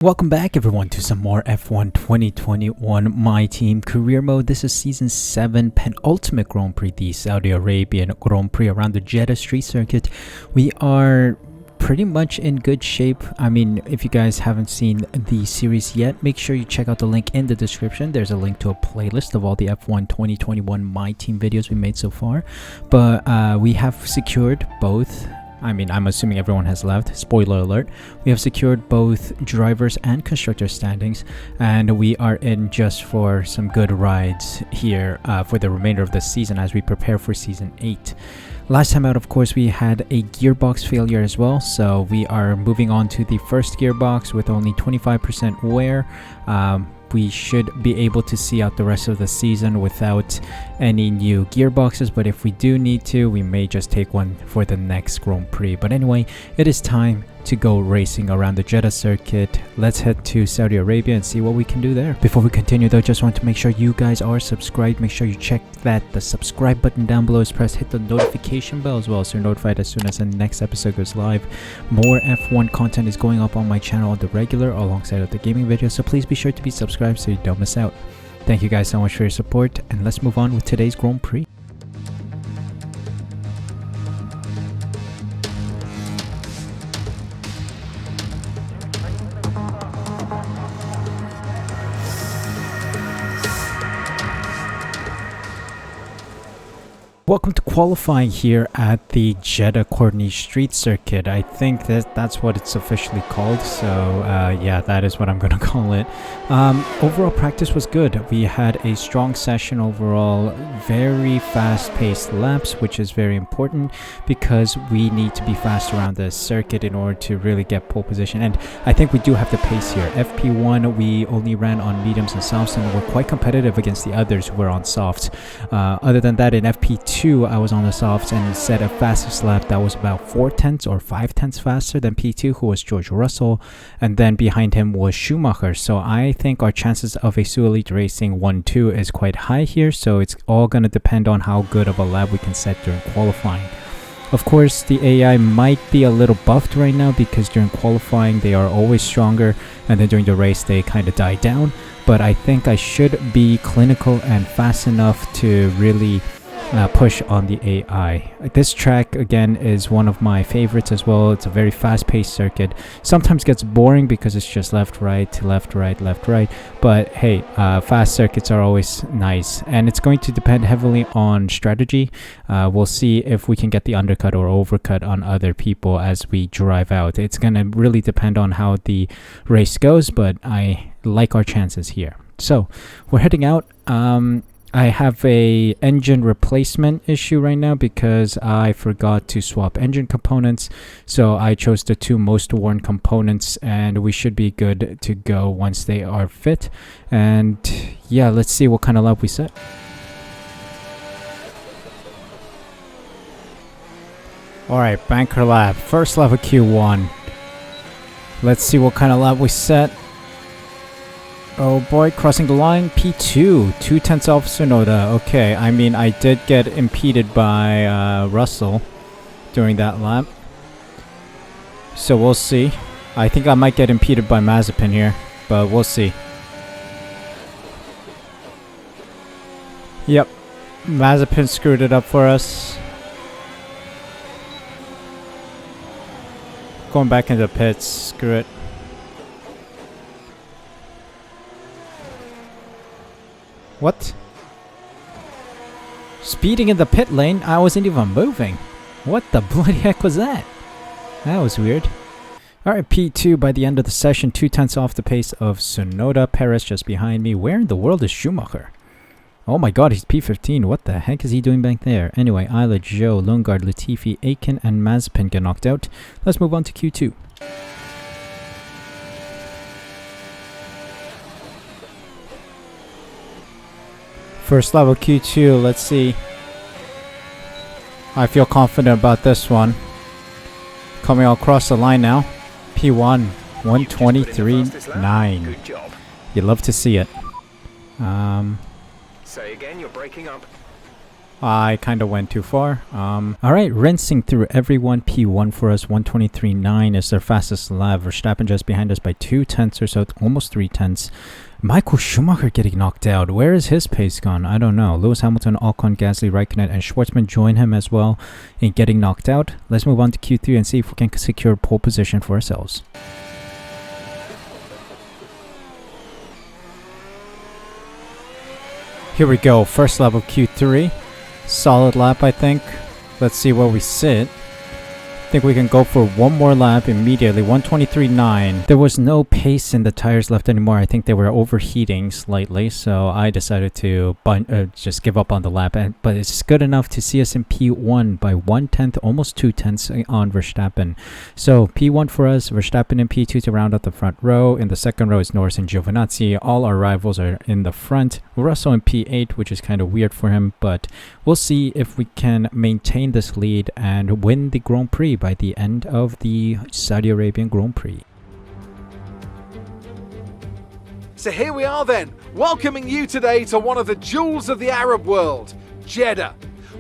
Welcome back everyone to some more F1 2021 My Team Career Mode. This is Season 7 penultimate Grand Prix, the Saudi Arabian Grand Prix around the Jeddah street circuit. We are pretty much in good shape. I mean, if you guys haven't seen the series yet, make sure you check out the link in the description. There's a link to a playlist of all the F1 2021 My Team videos we made so far. But we have secured both. I mean, I'm assuming everyone has left. Spoiler alert. We have secured both drivers and constructor standings, and we are in just for some good rides here for the remainder of the season as we prepare for Season 8. Last time out, of course, we had a gearbox failure as well, so we are moving on to the first gearbox with only 25% wear. We should be able to see out the rest of the season without any new gearboxes, but if we do need to, we may just take one for the next Grand Prix. But anyway, it is time to go racing around the Jeddah circuit. Let's head to Saudi Arabia and see what we can do there. Before we continue though, just want to make sure you guys are subscribed. Make sure you check that the subscribe button down below is pressed. Hit the notification bell as well so you're notified as soon as the next episode goes live. More F1 content is going up on my channel on the regular alongside of the gaming videos, so please be sure to be subscribed so you don't miss out. Thank you guys so much for your support, and let's move on with today's Grand Prix. Welcome to qualifying here at the Jeddah Corniche street circuit. I think that's what it's officially called, so yeah, that is what I'm gonna call it. Overall practice was good. We had a strong session overall, very fast-paced laps, which is very important because we need to be fast around the circuit in order to really get pole position, and I think we do have the pace here. FP1 we only ran on mediums and softs, and we're quite competitive against the others who were on softs. Other than that, in FP2 I was on the softs and set a fastest lap that was about 4/10 or 5/10 faster than P2, who was George Russell, and then behind him was Schumacher. So I think our chances of a Suh Elite Racing 1-2 is quite high here, so it's all going to depend on how good of a lap we can set during qualifying. Of course, the AI might be a little buffed right now because during qualifying they are always stronger, and then during the race they kind of die down, but I think I should be clinical and fast enough to really push on the AI. This track again is one of my favorites as well. It's a very fast-paced circuit. Sometimes gets boring because it's just left, right, left, right, left, right. But hey, fast circuits are always nice, and it's going to depend heavily on strategy. We'll see if we can get the undercut or overcut on other people as we drive out. It's gonna really depend on how the race goes, but I like our chances here. So we're heading out. I have a engine replacement issue right now because I forgot to swap engine components, so I chose the two most worn components, and we should be good to go once they are fit. And yeah, let's see what kind of lap we set. Alright, banker lap, first lap of Q1. Let's see what kind of lap we set. Oh boy, crossing the line, P2, 2/10 off Tsunoda. Okay, I mean, I did get impeded by Russell during that lap, so we'll see. I think I might get impeded by Mazepin here, but we'll see. Yep, Mazepin screwed it up for us. Going back into the pits, screw it. What? Speeding in the pit lane? I wasn't even moving. What the bloody heck was that? That was weird. Alright, P2 by the end of the session, 2/10 off the pace of Tsunoda. Perez just behind me. Where in the world is Schumacher? Oh my god, he's P15. What the heck is he doing back there? Anyway, Isla, Joe, Lundgaard, Latifi, Aiken, and Mazepin get knocked out. Let's move on to Q2. First level Q2, let's see. I feel confident about this one. Coming across the line now. P1, 123.9. You love to see it. Say again, you're breaking up. I kind of went too far. Alright, rinsing through everyone. P1 for us, 123.9 is their fastest lap. Verstappen just behind us by 2/10 or so, almost 3/10. Michael Schumacher getting knocked out. Where is his pace gone? I don't know. Lewis Hamilton, Ocon, Gasly, Raikkonen, and Schwartzman join him as well in getting knocked out. Let's move on to Q3 and see if we can secure pole position for ourselves. Here we go. First lap of Q3. Solid lap, I think. Let's see where we sit. I think we can go for one more lap immediately. 123.9. There was no pace in the tires left anymore. I think they were overheating slightly, so I decided to just give up on the lap. But it's good enough to see us in P1 by 1/10, almost 2/10 on Verstappen. So P1 for us, Verstappen in P2 to round out the front row. In the second row is Norris and Giovinazzi. All our rivals are in the front. Russell in P8, which is kind of weird for him, but we'll see if we can maintain this lead and win the Grand Prix by the end of the Saudi Arabian Grand Prix. So here we are then, welcoming you today to one of the jewels of the Arab world, Jeddah.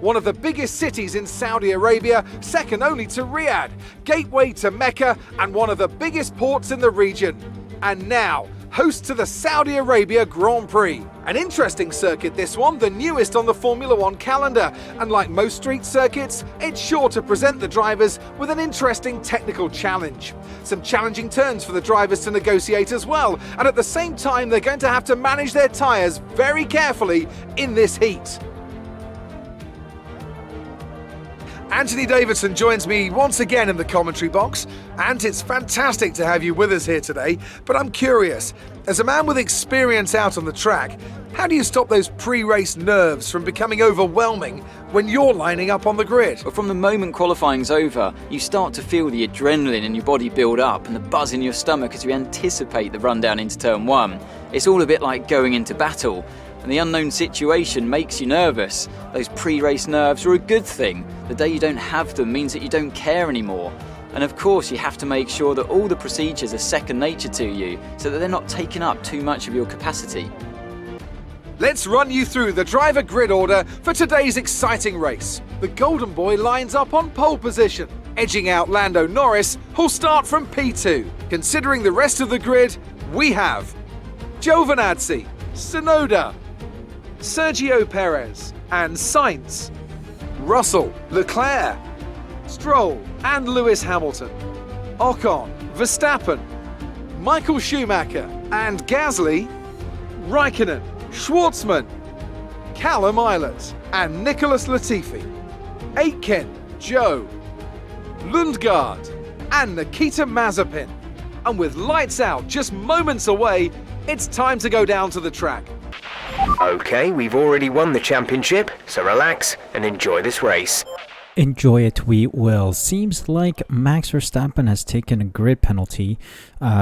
One of the biggest cities in Saudi Arabia, second only to Riyadh, gateway to Mecca, and one of the biggest ports in the region. And now, host to the Saudi Arabia Grand Prix. An interesting circuit this one, the newest on the Formula One calendar, and like most street circuits, it's sure to present the drivers with an interesting technical challenge. Some challenging turns for the drivers to negotiate as well, and at the same time they're going to have to manage their tyres very carefully in this heat. Anthony Davidson joins me once again in the commentary box, and it's fantastic to have you with us here today, but I'm curious, as a man with experience out on the track, how do you stop those pre-race nerves from becoming overwhelming when you're lining up on the grid? But from the moment qualifying's over, you start to feel the adrenaline in your body build up and the buzz in your stomach as you anticipate the run down into turn one. It's all a bit like going into battle, and the unknown situation makes you nervous. Those pre-race nerves are a good thing. The day you don't have them means that you don't care anymore. And of course you have to make sure that all the procedures are second nature to you, so that they're not taking up too much of your capacity. Let's run you through the driver grid order for today's exciting race. The Golden Boy lines up on pole position, edging out Lando Norris, who'll start from P2. Considering the rest of the grid, we have Giovinazzi, Tsunoda, Sergio Perez and Sainz, Russell, Leclerc, Stroll and Lewis Hamilton, Ocon, Verstappen, Michael Schumacher and Gasly, Raikkonen, Schwartzman, Callum Eilert and Nicholas Latifi, Aitken, Joe, Lundgaard and Nikita Mazepin. And with lights out just moments away, it's time to go down to the track. Okay, we've already won the championship, so relax and enjoy this race. Enjoy it, we will. Seems like Max Verstappen has taken a grid penalty.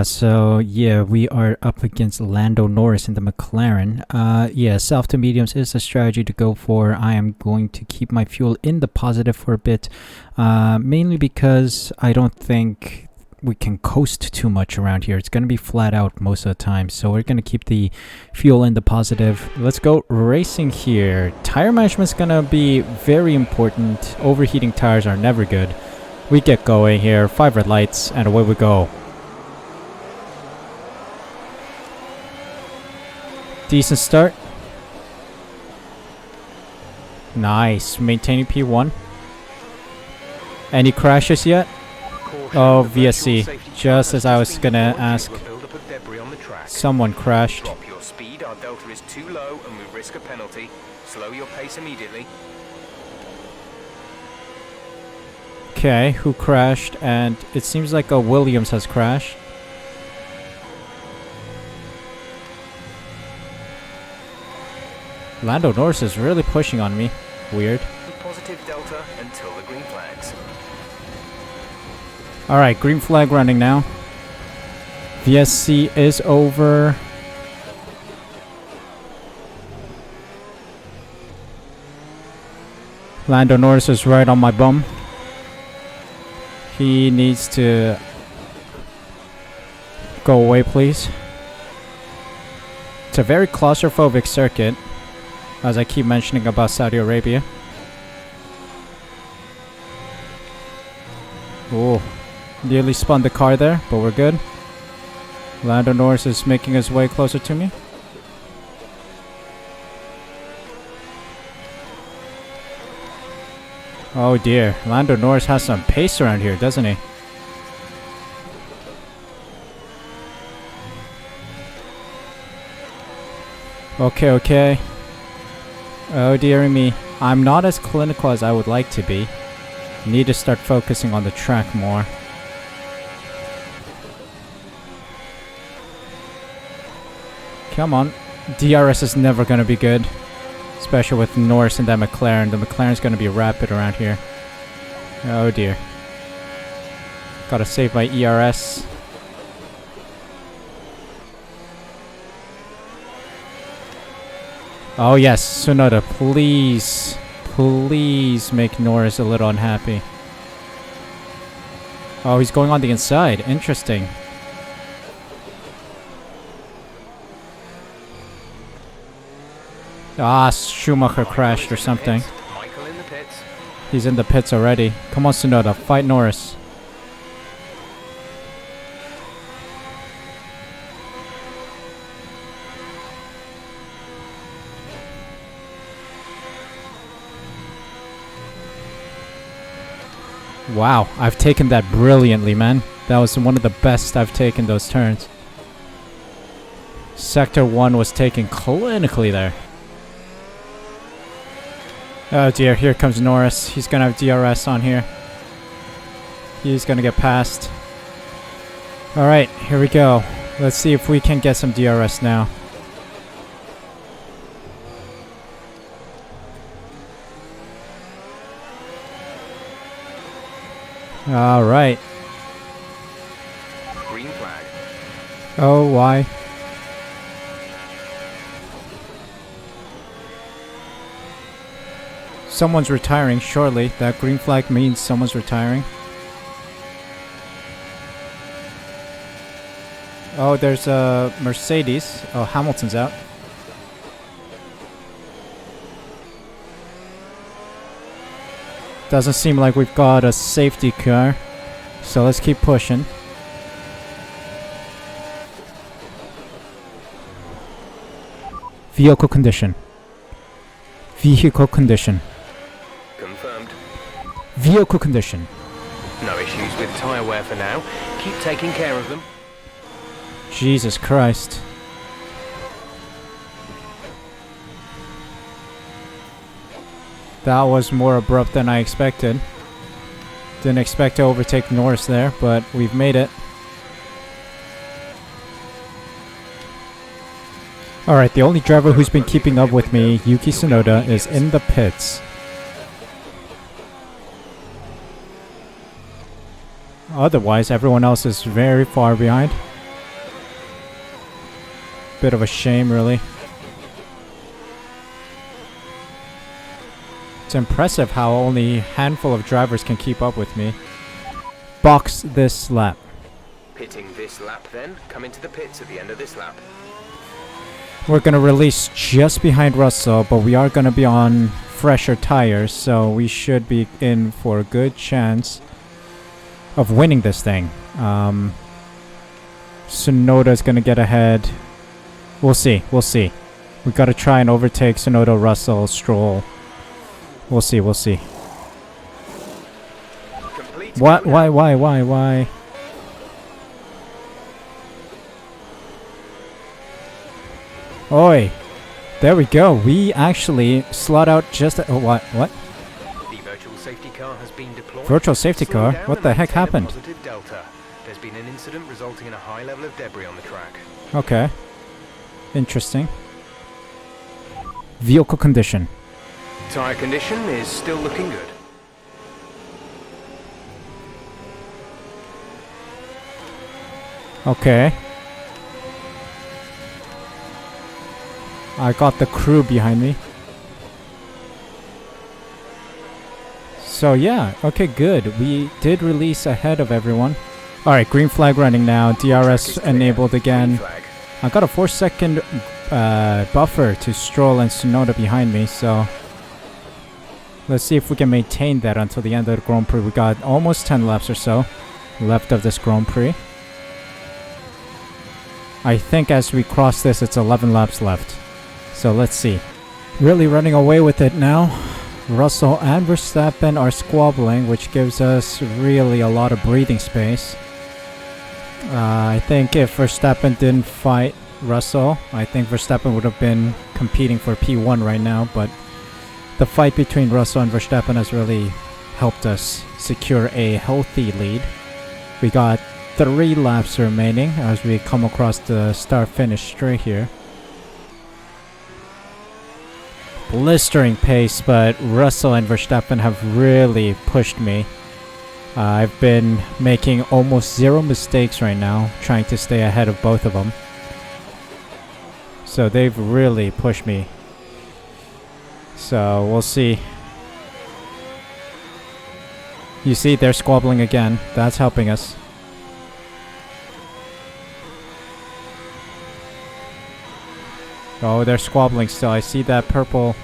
So yeah, we are up against Lando Norris in the McLaren. Yeah, soft to mediums is a strategy to go for. I am going to keep my fuel in the positive for a bit, mainly because I don't think we can coast too much around here. It's going to be flat out most of the time, so we're going to keep the fuel in the positive. Let's go racing here. Tire management is going to be very important. Overheating tires are never good. We get going here, 5 red lights, and away we go. Decent start. Nice, maintaining P1. Any crashes yet? Oh, VSC. Just as I was gonna ask. Someone crashed. Drop your speed, our delta is too low and we risk a penalty. Slow your pace immediately. Okay, who crashed? And it seems like a Williams has crashed. Lando Norris is really pushing on me. Weird. Positive delta until the green flags. Alright, green flag running now. VSC is over. Lando Norris is right on my bum. He needs to go away, please. It's a very claustrophobic circuit, as I keep mentioning about Saudi Arabia. Oh, nearly spun the car there, but we're good. Lando Norris is making his way closer to me. Oh dear, Lando Norris has some pace around here, doesn't he? Okay, okay. Oh dear me. I'm not as clinical as I would like to be. Need to start focusing on the track more. Come on. DRS is never going to be good. Especially with Norris and that McLaren. The McLaren's going to be rapid around here. Oh dear. Gotta save my ERS. Oh yes, Tsunoda, please. Please make Norris a little unhappy. Oh, he's going on the inside. Interesting. Ah, Schumacher crashed or something. Michael in the pits. He's in the pits already. Come on, Tsunoda, fight Norris. Wow, I've taken that brilliantly, man. That was one of the best I've taken those turns. Sector 1 was taken clinically there. Oh dear, here comes Norris. He's gonna have DRS on here. He's gonna get passed. Alright, here we go. Let's see if we can get some DRS now. Alright. Green flag. Oh, why? Someone's retiring shortly. That green flag means someone's retiring. Oh, there's a Mercedes. Oh, Hamilton's out. Doesn't seem like we've got a safety car. So let's keep pushing. Vehicle condition. Vehicle condition. Confirmed. Vehicle condition. No issues with tyre wear for now. Keep taking care of them. Jesus Christ. That was more abrupt than I expected. Didn't expect to overtake Norris there, but we've made it. Alright, the only driver who's been keeping up with me, Yuki Tsunoda, is in the pits. Otherwise, everyone else is very far behind. Bit of a shame, really. It's impressive how only a handful of drivers can keep up with me. Box this lap. Pitting this lap then. Come into the pits at the end of this lap. We're going to release just behind Russell, but we are going to be on fresher tires, so we should be in for a good chance of winning this thing. Tsunoda's going to get ahead. We'll see, we'll see. We got to try and overtake Tsunoda, Russell, Stroll. We'll see, we'll see. What? Why? Oi! There we go. We actually slot out just a... what? The virtual safety car has been deployed. Virtual safety car? What the heck happened? Positive delta. There's been an incident resulting in a high level of debris on the track. Okay. Interesting. Vehicle condition. Tyre condition is still looking good. Okay. I got the crew behind me. So yeah, okay, good. We did release ahead of everyone. Alright, green flag running now. DRS enabled again. I got a 4-second buffer to Stroll and Tsunoda behind me, so Let's see if we can maintain that until the end of the Grand Prix. We got almost 10 laps or so left of this Grand Prix. I think as we cross this, it's 11 laps left. So let's see. Really running away with it now. Russell and Verstappen are squabbling, which gives us really a lot of breathing space. I think if Verstappen didn't fight Russell, I think Verstappen would have been competing for P1 right now, but the fight between Russell and Verstappen has really helped us secure a healthy lead. We got 3 laps remaining as we come across the start-finish straight here. Blistering pace, but Russell and Verstappen have really pushed me. I've been making almost 0 mistakes right now, trying to stay ahead of both of them. So they've really pushed me. So we'll see. You see, they're squabbling again. That's helping us. Oh, they're squabbling still. I see that purple.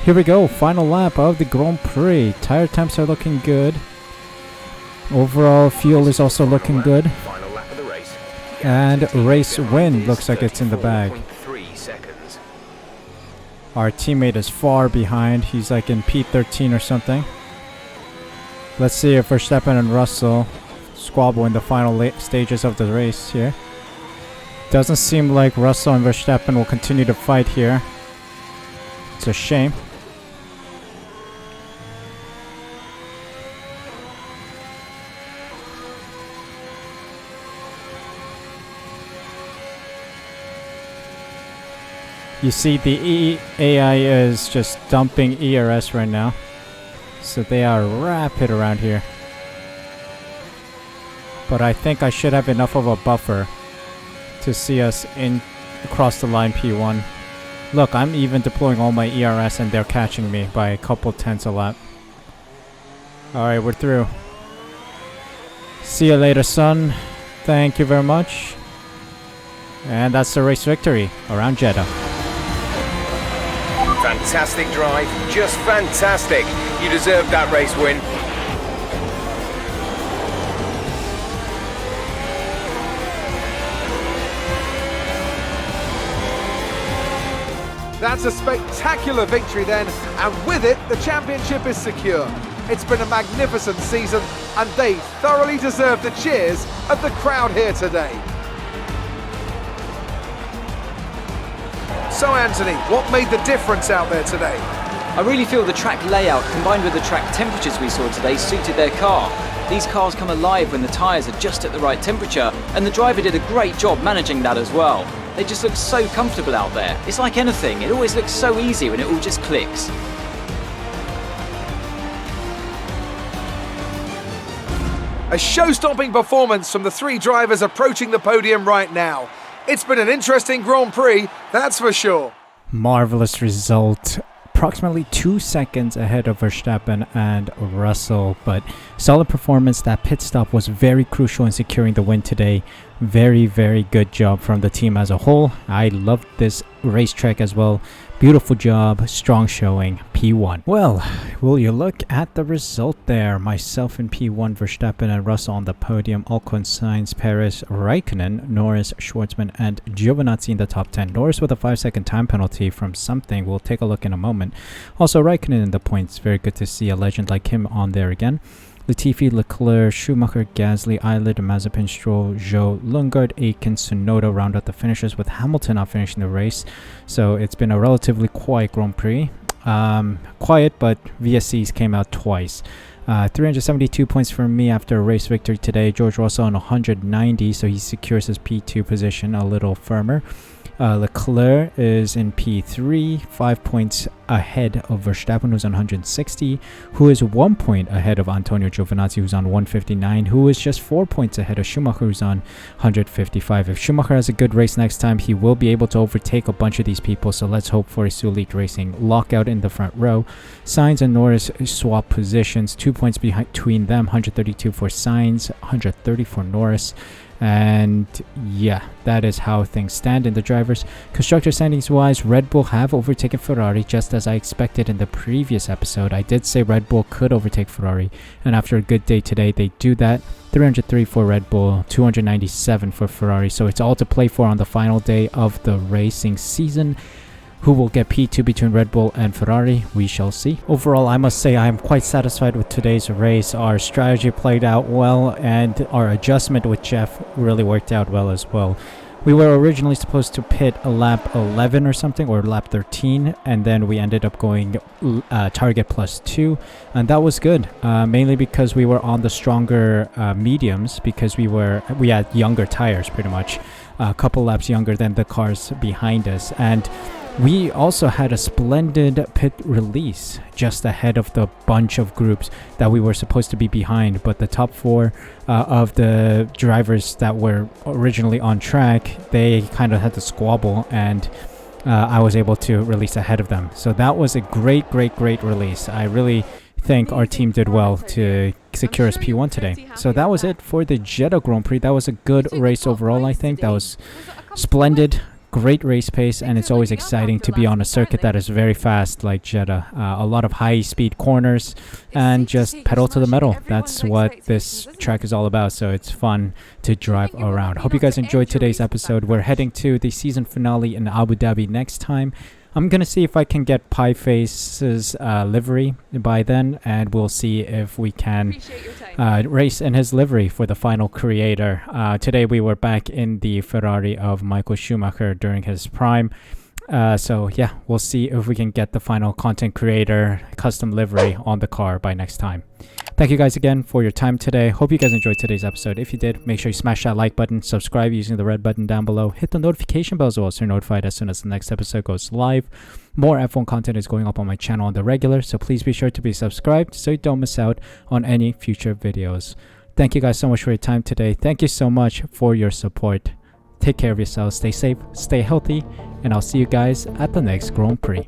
Here we go. Final lap of the Grand Prix. Tire temps are looking good. Overall, fuel is also looking good. And race win looks like it's in the bag. Our teammate is far behind. He's like in P13 or something. Let's see if Verstappen and Russell squabble in the final stages of the race here. Doesn't seem like Russell and Verstappen will continue to fight here. It's a shame. You see the AI is just dumping ERS right now. So they are rapid around here. But I think I should have enough of a buffer to see us in across the line P1. Look, I'm even deploying all my ERS and they're catching me by a couple tenths a lap. Alright, we're through. See you later, son. Thank you very much. And that's the race victory around Jeddah. Fantastic drive, just fantastic. You deserved that race win. That's a spectacular victory then, and with it, the championship is secure. It's been a magnificent season, and they thoroughly deserve the cheers of the crowd here today. So Anthony, what made the difference out there today? I really feel the track layout combined with the track temperatures we saw today suited their car. These cars come alive when the tyres are just at the right temperature, and the driver did a great job managing that as well. They just look so comfortable out there. It's like anything, it always looks so easy when it all just clicks. A show-stopping performance from the 3 drivers approaching the podium right now. It's been an interesting Grand Prix, that's for sure. Marvelous result. Approximately 2 seconds ahead of Verstappen and Russell, but solid performance. That pit stop was very crucial in securing the win today. Very, very good job from the team as a whole. I loved this racetrack as well. Beautiful job, strong showing, P1. Well, will you look at the result there? Myself in P1, Verstappen and Russell on the podium. Ocon, Sainz, Perez, Raikkonen, Norris, Schwartzman and Giovinazzi in the top 10. Norris with a 5-second time penalty from something. We'll take a look in a moment. Also Raikkonen in the points. Very good to see a legend like him on there again. Latifi, Leclerc, Schumacher, Gasly, Eilid, Mazepin, Stroll, Zhou, Lundgaard, Aitken, Tsunoda round out the finishers, with Hamilton not finishing the race. So it's been a relatively quiet Grand Prix. Quiet, but VSCs came out twice. 372 points for me after a race victory today. George Russell on 190, so he secures his P2 position a little firmer. Leclerc is in P3, 5 points ahead of Verstappen, who's on 160, who is 1 point ahead of Antonio Giovinazzi, who's on 159, who is just 4 points ahead of Schumacher, who's on 155. If Schumacher has a good race next time, he will be able to overtake a bunch of these people, so let's hope for a Suh Elite Racing lockout in the front row. Sainz and Norris swap positions, 2 points between them, 132 for Sainz, 130 for Norris. And yeah, that is how things stand in the drivers. Constructor standings wise, Red Bull have overtaken Ferrari just as I expected in the previous episode. I did say Red Bull could overtake Ferrari, and after a good day today, they do that. 303 for Red Bull, 297 for Ferrari. So it's all to play for on the final day of the racing season. Who will get P2 between Red Bull and Ferrari? We shall see. Overall, I must say I am quite satisfied with today's race. Our strategy played out well, and our adjustment with Jeff really worked out well as well. We were originally supposed to pit a lap 11 or something, or lap 13, and then we ended up going target +2, and that was good, mainly because we were on the stronger mediums, because we had younger tires pretty much, a couple laps younger than the cars behind us, and we also had a splendid pit release just ahead of the bunch of groups that we were supposed to be behind, but the top 4 of the drivers that were originally on track, they kind of had to squabble, and I was able to release ahead of them. So that was a great release. I really think our team did well to secure us P1 today. So that was it for the Jeddah Grand Prix. That was a good race overall, I think. That was splendid. Great race pace, and it's always exciting to be on a circuit that is very fast like Jeddah. A lot of high speed corners and just pedal to the metal. That's what this track is all about, so it's fun to drive around. Hope you guys enjoyed today's episode. We're heading to the season finale in Abu Dhabi next time. I'm gonna see if I can get Pieface's livery by then, and we'll see if we can race in his livery for the final creator. Today we were back in the Ferrari of Michael Schumacher during his prime. So yeah, we'll see if we can get the final content creator custom livery on the car by next time. Thank you guys again for your time today. Hope you guys enjoyed today's episode. If you did, make sure you smash that like button, subscribe using the red button down below, hit the notification bell as well so you're notified as soon as the next episode goes live. More F1 content is going up on my channel on the regular, so please be sure to be subscribed so you don't miss out on any future videos. Thank you guys so much for your time today. Thank you so much for your support. Take care of yourselves, stay safe, stay healthy, and I'll see you guys at the next Grand Prix.